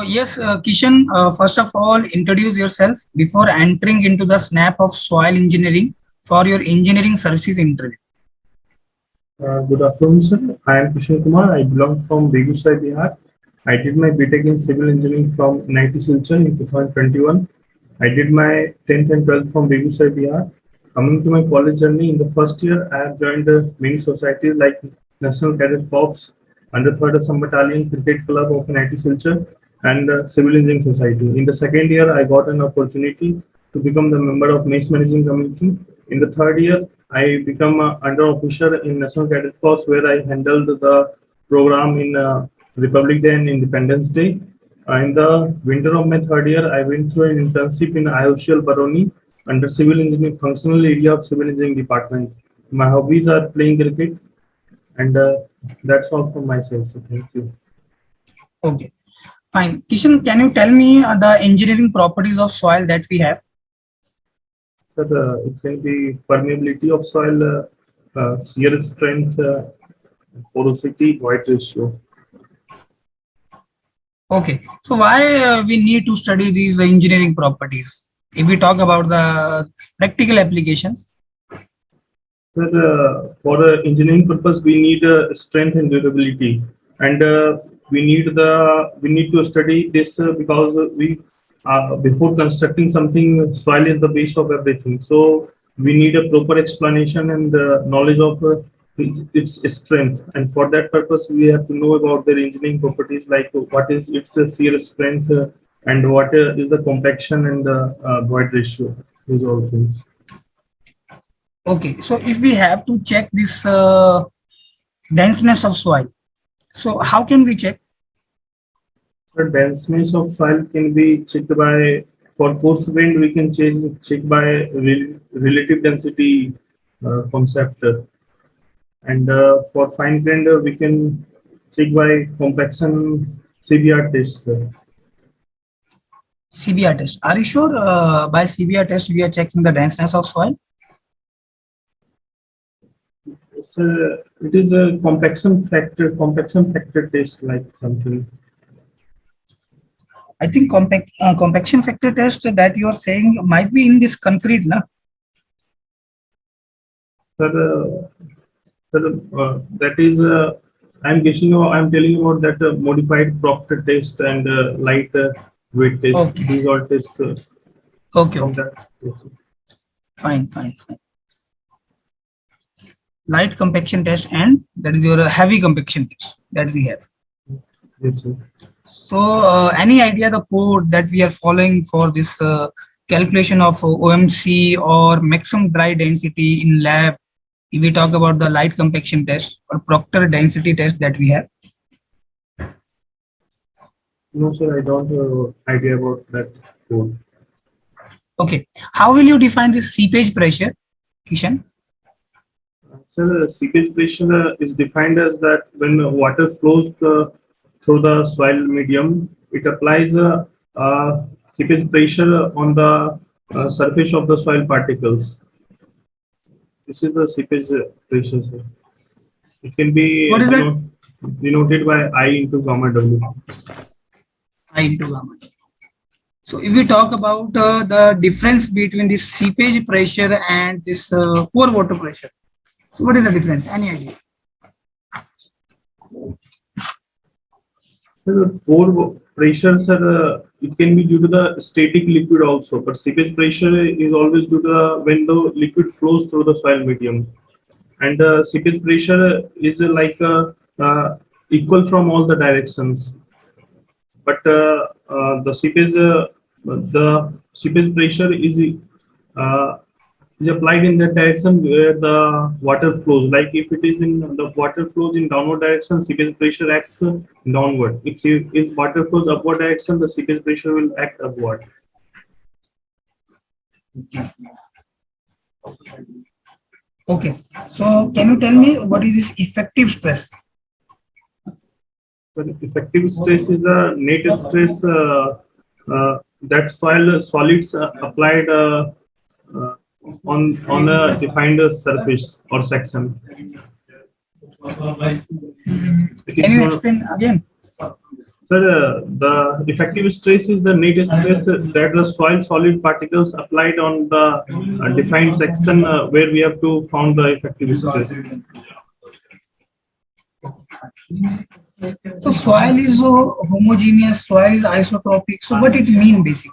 yes, Kishan, first of all, introduce yourself before entering into the snap of soil engineering for your engineering services interview. Good afternoon, sir. I am Kishan Kumar. I belong from Begusai, Bihar. I did my BTech in Civil Engineering from NIT Silchar in 2021. I did my 10th and 12th from Begusai, Bihar. Coming to my college journey, in the first year, I have joined many societies like National Cadet Corps, 103rd Assam Battalion, Cricket Club of NIT Silchar, and Civil Engineering Society. In the second year, I got an opportunity to become the member of Mace Managing Committee. In the third year, I become under officer in National Cadet Corps, where I handled the program in Republic Day and Independence Day. In the winter of my third year, I went through an internship in IOCL Baroni under Civil Engineering Functional Area of Civil Engineering Department. My hobbies are playing cricket, and that's all from my side. So thank you. Okay, fine. Kishan, can you tell me the engineering properties of soil that we have? Sir, it can be permeability of soil, shear strength, porosity, void ratio. Okay, so why we need to study these engineering properties? If we talk about the practical applications. Sir, for engineering purpose, we need strength and durability, and we need to study this because we before constructing something, soil is the base of everything. So we need a proper explanation and knowledge of its strength, and for that purpose, we have to know about their engineering properties, like what is its shear strength and what is the compaction and the void ratio. These all things. Okay, so if we have to check this denseness of soil, so how can we check? The denseness of soil can be checked by, for coarse grained, we can check by relative density concept, and for fine grained, we can check by compaction CBR test. CBR test. Are you sure by CBR test we are checking the denseness of soil? So it is a compaction factor test, like something. I think compaction factor test that you are saying might be in this concrete, na? Sir, that is, I'm guessing, I'm telling you about that modified Proctor test and light weight test. Okay. These are tests. Okay. From Okay. that. Yes, Fine. Light compaction test, and that is your heavy compaction test that we have. yes, sir. So, any idea the code that we are following for this calculation of OMC or maximum dry density in lab? If we talk about the light compaction test or Proctor density test that we have. No, sir, I don't have idea about that code. Okay, how will you define this seepage pressure, Kishan? Sir, seepage pressure is defined as that when water flows through the soil medium, it applies seepage pressure on the surface of the soil particles. This is the seepage pressure, sir. It can be What is that? denoted by I into gamma W. I into gamma. So if we talk about the difference between this seepage pressure and this pore water pressure, so what is the difference? Any idea? So the pore pressure, sir, it can be due to the static liquid also, but seepage pressure is always due to when the liquid flows through the soil medium, and seepage pressure is equal from all the directions. But the seepage pressure is applied in the direction where the water flows. Like if it is in the water flows in downward direction, seepage pressure acts downward. If water flows upward direction, the seepage pressure will act upward. Okay, so can you tell me what is this effective stress? The effective stress is the net stress that solids applied on a defined surface or section. Can you explain again? Sir, the effective stress is the net stress that the soil solid particles applied on the defined section where we have to found the effective stress. So soil is homogeneous, soil is isotropic. So what it mean basically?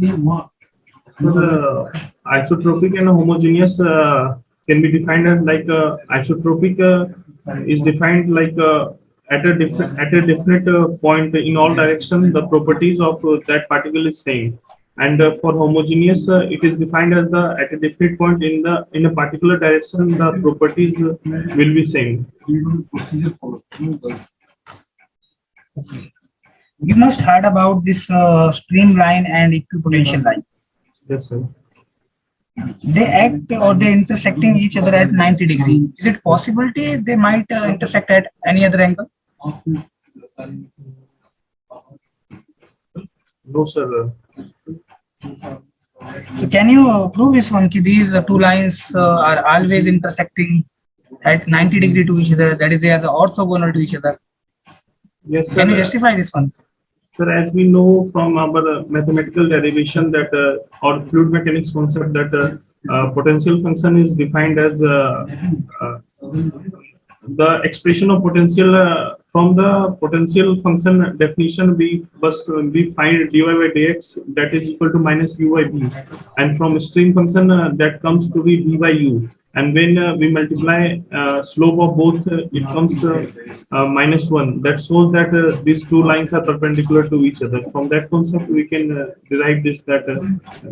So the isotropic and homogeneous can be defined as like isotropic is defined like at a definite point in all directions the properties of that particle is same, and for homogeneous it is defined as the at a definite point in a particular direction the properties will be same. You must heard about this streamline and equipotential line. Yes, sir. They act or they intersecting each other at 90 degrees. Is it possibility they might intersect at any other angle? No, sir. So can you prove this one? Ki these two lines are always intersecting at 90 degrees to each other. That is, they are the orthogonal to each other. Yes, Can you sir. justify this one? Sir, as we know from our mathematical derivation that or fluid mechanics concept that potential function is defined as uh, the expression of potential from the potential function definition we find dy by dx that is equal to minus u by b, and from stream function that comes to be b by u, and when we multiply slope of both it comes minus 1. That shows that these two lines are perpendicular to each other. From that concept we can derive this that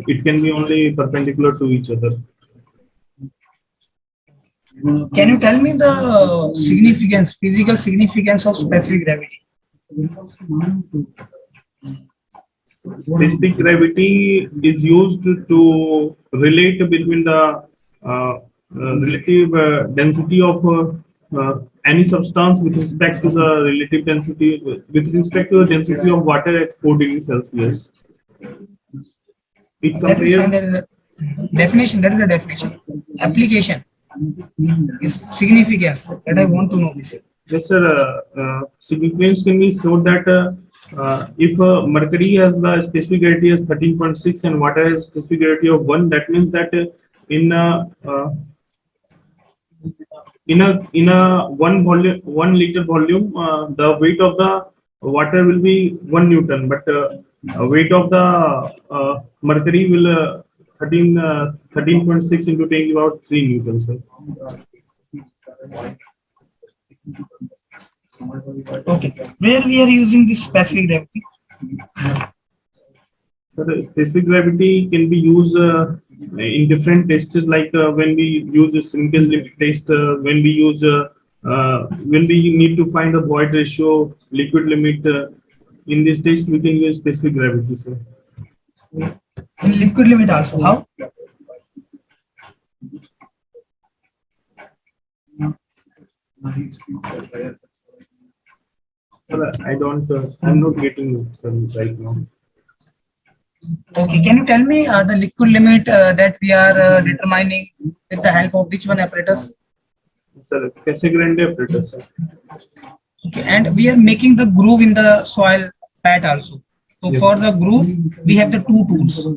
it can be only perpendicular to each other. Can you tell me the significance, physical significance of specific gravity? Specific gravity is used to relate between the relative density of any substance with respect to the relative density with respect to the density of water at 4 degrees Celsius. It That is fine. compares. That is a definition. That is a definition. Application is significance that I want to know. Basically. Yes, sir. Significance can be shown that if mercury has the specific gravity as 13.6 and water has specific gravity of 1, that means that in in a 1 liter volume, the weight of the water will be 1 Newton, but weight of the mercury will 13.6 into 10 about 3 Newtons. Sir. Okay, where we are using this specific gravity? So the specific gravity can be used in different tests, like when we use a shrinkage limit test, when we need to find the void ratio, liquid limit. In this test, we can use specific gravity. Sir. In liquid limit also. How? Sir, I don't. I'm not getting it, sir, right now. Okay, can you tell me the liquid limit that we are determining with the help of which one apparatus? Sir, Casagrande apparatus. Sir. Okay, and we are making the groove in the soil pat also. So Yes. for the groove, we have the two tools.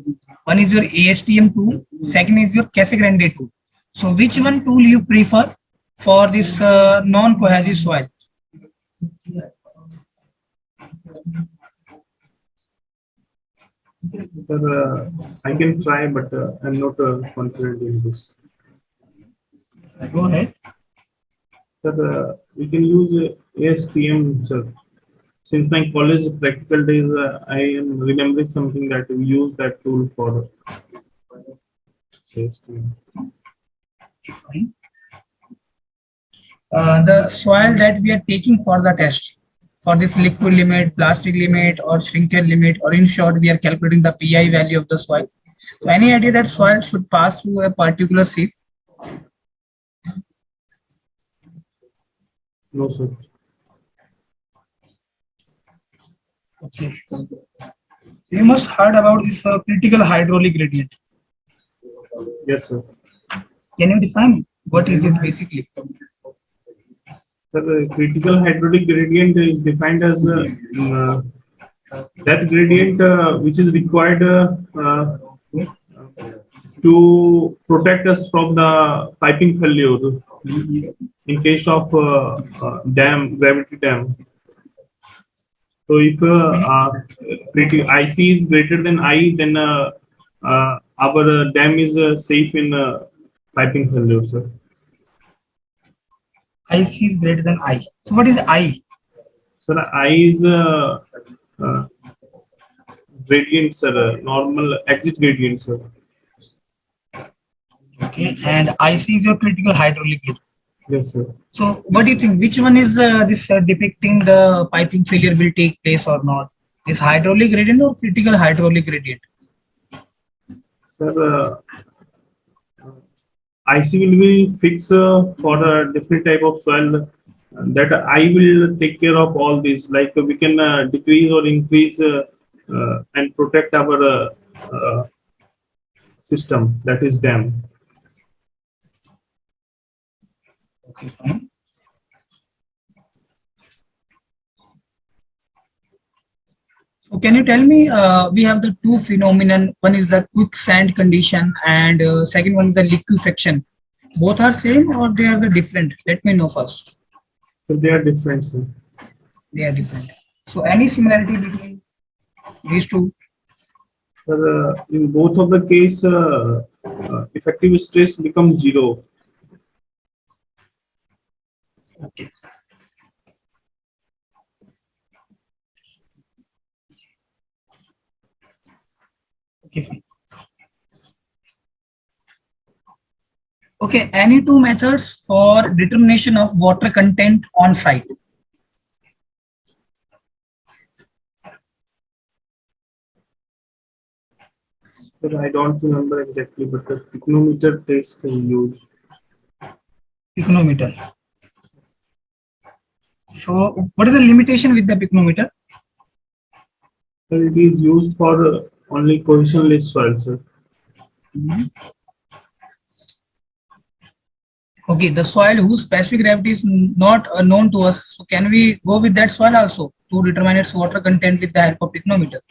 One is your ASTM tool, second is your Casagrande tool. So which one tool you prefer for this non-cohesive soil? Sir, I can try, but I'm not confident in this. Go ahead. Sir, we can use ASTM, sir. Since my college practical days, I am remembering something that we use that tool for ASTM. Fine. The soil that we are taking for the test, for this liquid limit, plastic limit, or shrinkage limit, or in short, we are calculating the PI value of the soil. So any idea that soil should pass through a particular sieve? No, sir. Okay. You must heard about this critical hydraulic gradient. Yes, sir. Can you define what is it basically? The critical hydraulic gradient is defined as that gradient which is required to protect us from the piping failure in case of dam, gravity dam. So if IC is greater than I, then our dam is safe in piping failure, sir. IC is greater than I. So what is I? So the I is uh, gradient, sir, normal exit gradient, sir. Okay, and IC is your critical hydraulic gradient. Yes, sir. So what do you think? Which one is this depicting the piping failure will take place or not? This hydraulic gradient or critical hydraulic gradient? Sir, IC will be fixed for a different type of soil that I will take care of all these. Like we can decrease or increase and protect our system, that is dam. Okay, fine. So can you tell me, we have the two phenomenon. One is the quicksand condition and second one is the liquefaction. Both are same or they are the different? Let me know first. So they are different, sir. They are different. So any similarity between these two? In both of the case, effective stress becomes zero. Okay. Okay, fine. Okay, any two methods for determination of water content on site? But I don't remember exactly, but the picnometer test can use. Picnometer. So what is the limitation with the picnometer? So it is used for only cohesionless soil, sir. Okay, the soil whose specific gravity is not known to us. So can we go with that soil also to determine its water content with the help of picnometer?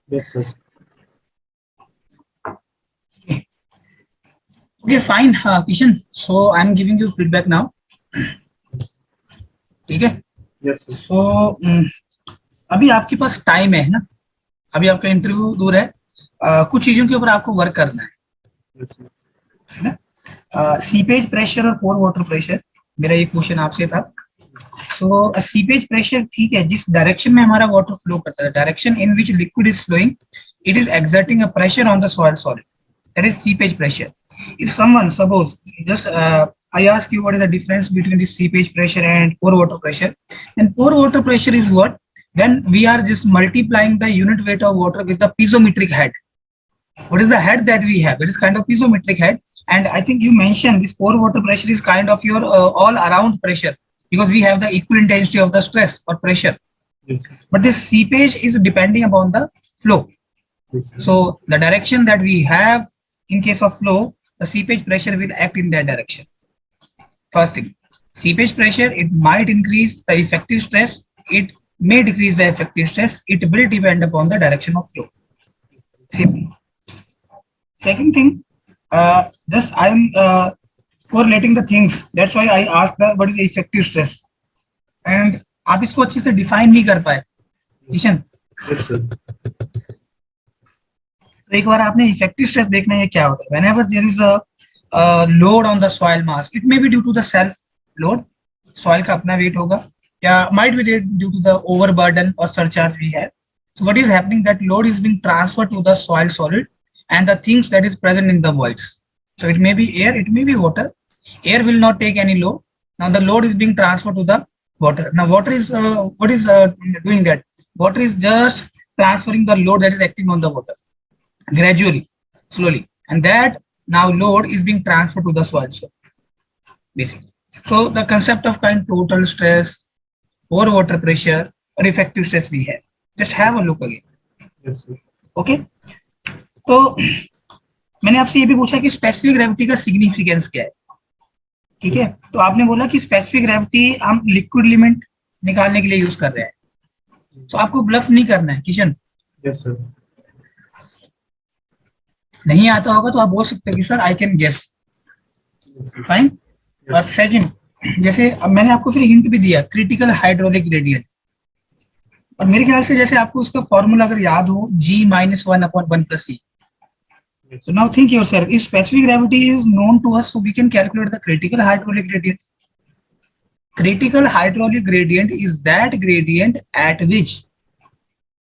Yes, sir. Okay, fine, Kishan. So I'm giving you feedback now. ठीक है? Yes, sir. So अभी आपके पास time है ना? अभी आपका interview दूर है. कुछ चीजों के ऊपर आपको वर्क करना है. Yes, sir. है ना? सीपेज प्रेशर और पोर वाटर प्रेशर, मेरा ये क्वेश्चन आपसे था. सो सीपेज प्रेशर ठीक है, जिस डायरेक्शन में हमारा वाटर फ्लो करता है, direction in which liquid is flowing, it is exerting a pressure on the soil solid. That is seepage pressure. If someone, suppose, just I ask you what is the difference between the seepage pressure and pore water pressure, then pore water pressure is what? When we are just multiplying the unit weight of water with the piezometric head. What is the head that we have? It is kind of piezometric head. And I think you mentioned this pore water pressure is kind of your all around pressure, because we have the equal intensity of the stress or pressure. Yes, But this seepage is depending upon the flow. yes, sir. So the direction that we have in case of flow, the seepage pressure will act in that direction. First thing, seepage pressure, it might increase the effective stress, it may decrease the effective stress, it will depend upon the direction of flow. Simple. Second thing, just I'm correlating the things. That's why I asked the what is the effective stress. And आप इसको अच्छे से define नहीं कर पाए, Kishan. Yes, sir. तो एक बार आपने इफेक्टिव स्ट्रेस देखना है क्या होता है. whenever there is a load on the soil mass, it may be due to the self load, soil का अपना weight होगा, या might be due to the overburden or surcharge we have. So what is happening, that load is being transferred to the soil solid and the things that is present in the voids. So it may be air, it may be water. Air will not take any load. Now the load is being transferred to the water. Now water is what is doing that? Water is just transferring the load that is acting on the water gradually, slowly, and that now load is being transferred to the soil, basically. So the concept of kind total stress or water pressure or effective stress we have. Just have a look again. Yes, sir. Okay. तो मैंने आपसे ये भी पूछा कि specific gravity का significance क्या है. ठीक है, तो आपने बोला कि स्पेसिफिक ग्रेविटी हम लिक्विड लिमिट निकालने के लिए यूज कर रहे हैं, तो आपको ब्लफ नहीं करना है किशन। Yes sir. नहीं आता होगा तो आप बोल सकते हो कि sir I can guess, fine. और सेकंड, जैसे अब मैंने आपको फिर हिंट भी दिया, क्रिटिकल हाइड्रोलिक ग्रेडियंट, और मेरे ख्याल से जैसे आपको उसका फॉर्मूला अगर याद हो, G-1/1 + E. So now think yourself, if specific gravity is known to us, so we can calculate the critical hydraulic gradient. Critical hydraulic gradient is that gradient at which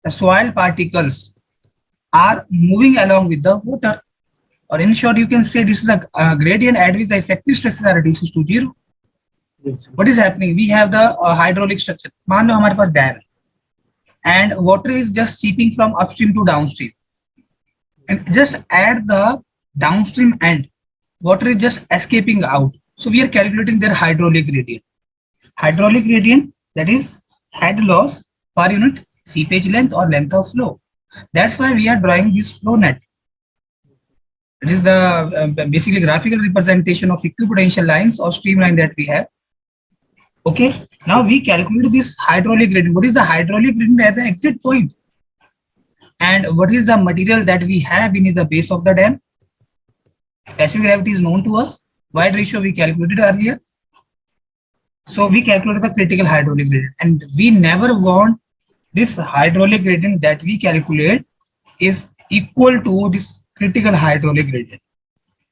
the soil particles are moving along with the water. Or in short, you can say this is a gradient at which the effective stresses are reduced to zero. Yes, What is happening? We have the hydraulic structure. मान लो हमारे पास dam है, and water is just seeping from upstream to downstream. And just at the downstream end, water is just escaping out. So we are calculating their hydraulic gradient. Hydraulic gradient, that is head loss per unit seepage length or length of flow. That's why we are drawing this flow net. It is the basically graphical representation of equipotential lines or streamline that we have. Okay, now we calculate this hydraulic gradient. What is the hydraulic gradient at the exit point? And what is the material that we have in the base of the dam? Specific gravity is known to us. Wide ratio we calculated earlier. So we calculated the critical hydraulic gradient, and we never want this hydraulic gradient that we calculate is equal to this critical hydraulic gradient.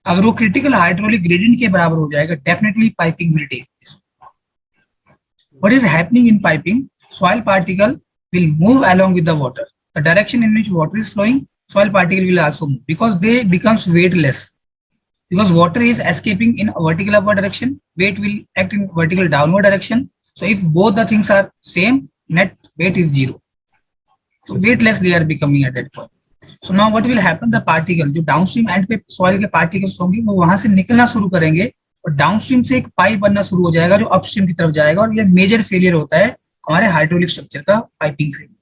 अगर वो critical hydraulic gradient के बराबर हो जाएगा, definitely piping will take this. What is happening in piping? Soil particle will move along with the water. The direction in which water is flowing, soil particle will also move because they becomes weightless. Because water is escaping in a vertical upward direction, weight will act in vertical downward direction. So if both the things are same, net weight is zero. So weightless they are becoming at that point. So now what will happen? The particle जो downstream end पे soil के particles होंगे वो वहां से निकलना शुरू करेंगे और डाउनस्ट्रीम से एक पाइप बनना शुरू हो जाएगा जो अपस्ट्रीम की तरफ जाएगा, और ये मेजर फेलियर होता है हमारे हाइड्रोलिक स्ट्रक्चर का, पाइपिंग फेलियर।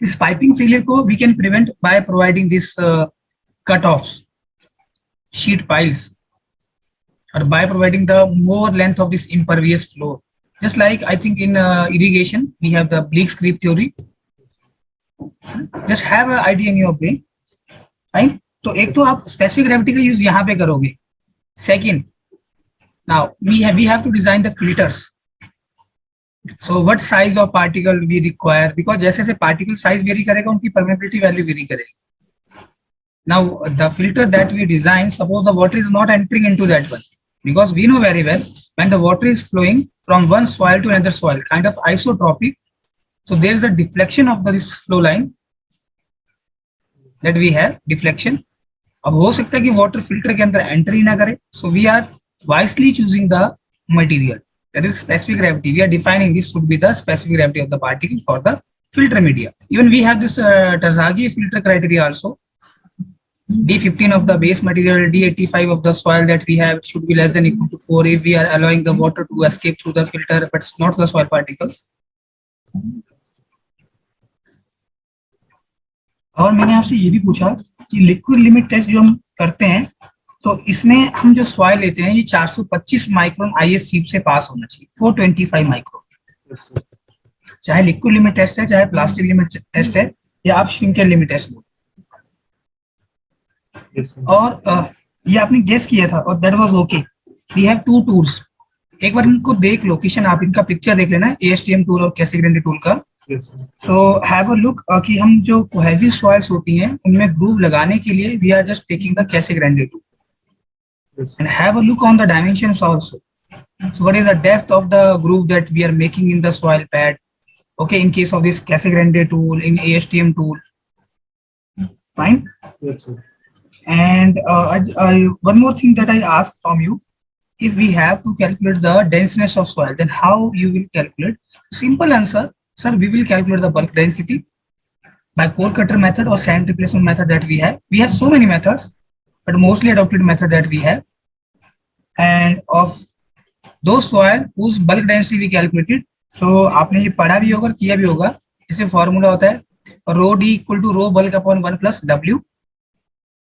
इस पाइपिंग फेलियर को we can prevent by providing this cut offs, sheet piles, और by providing the more length of this impervious floor. Just like I think in irrigation we have the bleak creep theory. Just have an idea in your brain, right? तो एक तो आप specific gravity का use यहाँ पे करोगे. Second, now we have to design the filters. So what size of particle we require, because जैसे जैसे पार्टिकल साइज वेरी करेगा उनकी परमेबिलिटी वैल्यू वेरी करेगी. Now the filter that we design, suppose the water is not entering into that one, because we know very well when the water is flowing from one soil to another soil, kind of isotropic. So there is a deflection of this flow line that we have, deflection. अब हो सकता है कि water filter के अंदर entry ना करे, so we are wisely choosing the material, that is specific gravity. We are defining this should be the specific gravity of the particle for the filter media. Even we have this Terzaghi filter criteria also. D15 of the base material, D85 of the soil that we have should be less than equal to 4 if we are allowing the water to escape through the filter but not the soil particles. और मैंने आपसे ये भी पूछा कि liquid limit test जो हम करते हैं तो इसमें हम जो सॉइल लेते हैं ये 425 माइक्रोन आईएस सीप से पास होना चाहिए, 425 माइक्रोन. चाहे लिक्विड लिमिट टेस्ट है, चाहे प्लास्टिक लिमिट टेस्ट है, या आप श्रिंकेज लिमिट टेस्ट लो. और ये आपने गेस किया था और that was okay. We have two tools, एक बार इनको देख लो किशन, आप इनका पिक्चर देख लेना, एएसटीएम टूल और कैसेग्रेंडे टूल का. सो हैव अ लुक कि हम जो कोहेसिव सॉइल्स होती हैं उनमें ग्रूव लगाने के लिए we are just taking the Casagrande tool and have a look on the dimensions also. So what is the depth of the groove that we are making in the soil pad, okay, in case of this Casagrande tool, in ASTM tool. Fine. And one more thing that I ask from you, if we have to calculate the denseness of soil, then how you will calculate? Simple answer, sir, we will calculate the bulk density by core cutter method or sand replacement method that we have. We have so many methods, but mostly adopted method that we have. And of those soil whose bulk density we calculated, so आपने ये पढ़ा भी होगा, किया भी होगा. इसे formula होता है rho d equal to rho bulk upon 1 plus w.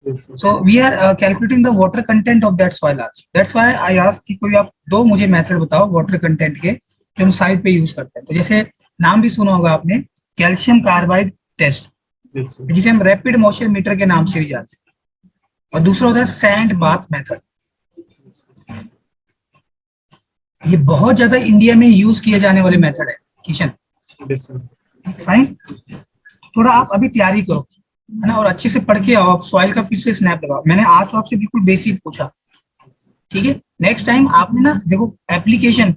Yes, sir. So we are calculating the water content of that soil also. That's why I ask कि कोई आप दो मुझे मेथड बताओ वाटर कंटेंट के जो हम साइड पे यूज करते हैं। तो जैसे नाम भी सुना होगा आपने, calcium carbide test, Yes, sir. जिसे हम रैपिड मॉइस्चर मीटर के नाम से भी जानते हैं, और दूसरा होता है सैंड बाथ मेथड। ये बहुत ज्यादा इंडिया में यूज किए जाने वाले मेथड है किशन। Yes, sir. फाइन, थोड़ा आप अभी तैयारी करो, है ना, और अच्छे से पढ़ के आओ। आप सॉइल का फिर से स्नैप लगाओ। मैंने आज तो आपसे बिल्कुल बेसिक पूछा, ठीक है। नेक्स्ट टाइम आपने ना देखो application,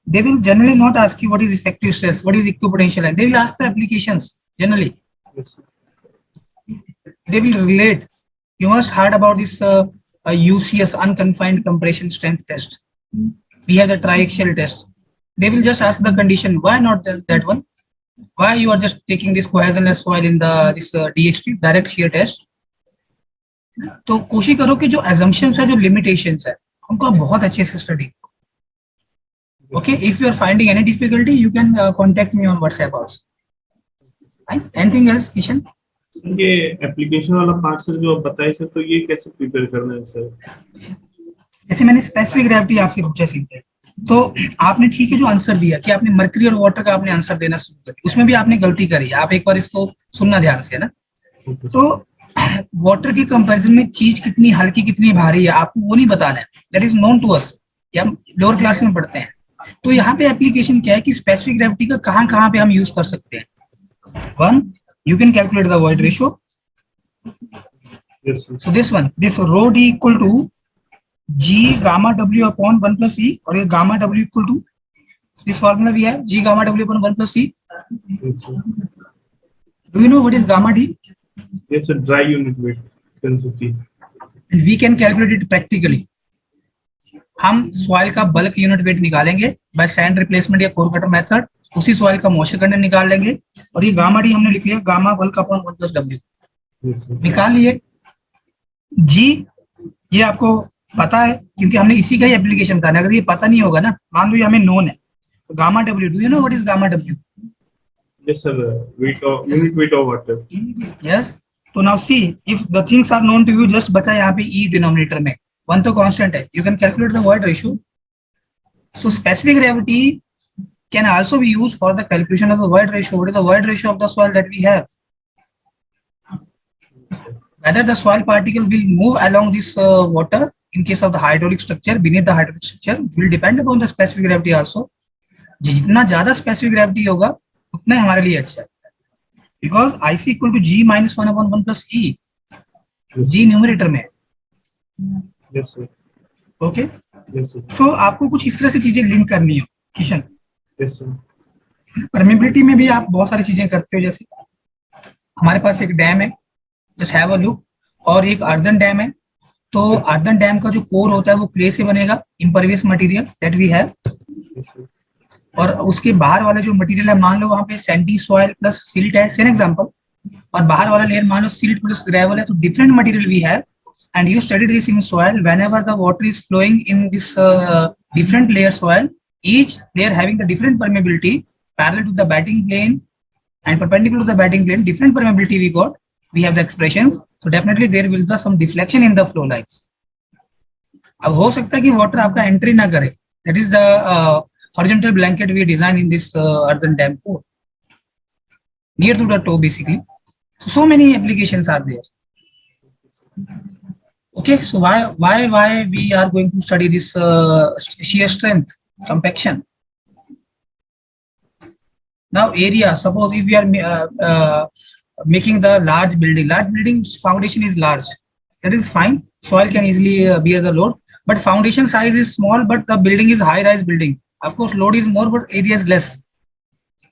they will generally not ask you what is effective stress, what is equipotential, they will ask the applications generally. Yes, sir. They will relate. You must heard about this UCS, unconfined compression strength test. We have the triaxial test. They will just ask the condition. Why not that one? Why you are just taking this cohesionless soil in the this DHT, direct shear test? तो कोशिश करो कि जो assumptions है, जो limitations है, उनको आप बहुत अच्छे से study. Okay, if you are finding any difficulty, you can contact me on WhatsApp also. Right? Anything else, Kishan? ये एप्लीकेशन वाला पार्ट सर जो आप बताए सर, तो ये कैसे प्रिपेयर करना है सर? जैसे मैंने स्पेसिफिक ग्रेविटी आपसे पूछा सीधे, तो आपने ठीक है जो आंसर दिया कि आपने मर्करी और वाटर का आपने आंसर देना शुरू कर दिया, उसमें भी आपने गलती करी। आप एक बार इसको सुनना ध्यान से, है ना। तो वाटर के कंपैरिजन में चीज कितनी हल्की कितनी भारी है आपको वो नहीं बताना है, that is known to us, ये हम लोअर क्लास में पढ़ते हैं। तो यहाँ पे एप्लीकेशन क्या है कि स्पेसिफिक ग्रेविटी का कहाँ कहाँ पे हम यूज कर सकते हैं। One, you can calculate the void ratio. So this one, this rho D equal to G gamma W upon 1 plus e, और ये gamma W equal to this formula भी है, G gamma W upon 1 plus e. Do you know what is gamma D? Yes, sir. Dry unit weight density. We can calculate it practically. हम soil का bulk unit weight निकालेंगे by sand replacement या core cutter method, उसी soil का moisture content निकाल लेंगे, और ये गामा डी हमने लिख लिया gamma bulk upon 1 plus W, निकाल लिए। जी ये आपको पता है क्योंकि हमने इसी का ही एप्लीकेशन था। अगर ये पता नहीं होगा ना, मान लो ये हमें नोन है, तो gamma W, do you know what is gamma W? Yes, sir. Weight of unit weight of water. Yes. तो now see if the things are known to you, just बचा यहाँ पे ई डिनोमिनेटर में, one तो constant है, you can calculate the void ratio. So specific gravity can also be used for the calculation of the void ratio. What is the void ratio of the soil that we have? Whether the soil particle will move along this water in case of the hydraulic structure, beneath the hydraulic structure, will depend upon the specific gravity also. जितना ज्यादा specific gravity होगा उतना हमारे लिए अच्छा है, because IC equal to G minus 1 upon 1 plus E, G numerator में। Yes, sir. Okay? Yes, sir. So आपको कुछ इस तरह से चीजें लिंक करनी हो किशन। Yes, sir. परमेबिलिटी में भी आप बहुत सारी चीजें करते हो, जैसे हमारे पास एक डैम है, जस्ट हैव अ लुक, और एक अर्दन डैम है। तो अर्दन डैम का जो कोर होता है वो क्ले से बनेगा, impervious material that we have, Yes, sir. और उसके बाहर वाला जो मटेरियल है, मान लो वहां पे सैंडी सॉइल प्लस सिल्ट है, सेम एग्जांपल, और बाहर वाला लेयर मान लो सिल्ट प्लस ग्रेवल है, तो different material we have. And you studied this in soil, whenever the water is flowing in this different layer soil, each layer having the different permeability parallel to the batting plane and perpendicular to the batting plane, different permeability we got, we have the expressions, so definitely there will be some deflection in the flow lines. अब हो सकता है कि water आपका entry ना करे, that is the horizontal blanket we design in this earthen dam core near to the toe basically. So many applications are there. Okay, so why we are going to study this shear strength compaction? Now area, suppose if we are making the large building's foundation is large, that is fine, soil can easily bear the load, but foundation size is small but the building is high rise building, of course load is more but area is less.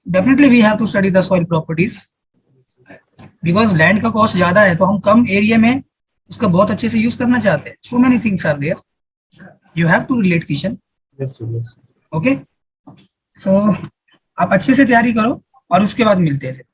Definitely we have to study the soil properties, because land का cost ज्यादा है तो हम कम area में उसका बहुत अच्छे से यूज करना चाहते हैं। So many things are there, you have to relate Kishan. Yes, sir. Yes, sir. Okay, so आप अच्छे से तैयारी करो और उसके बाद मिलते हैं फिर।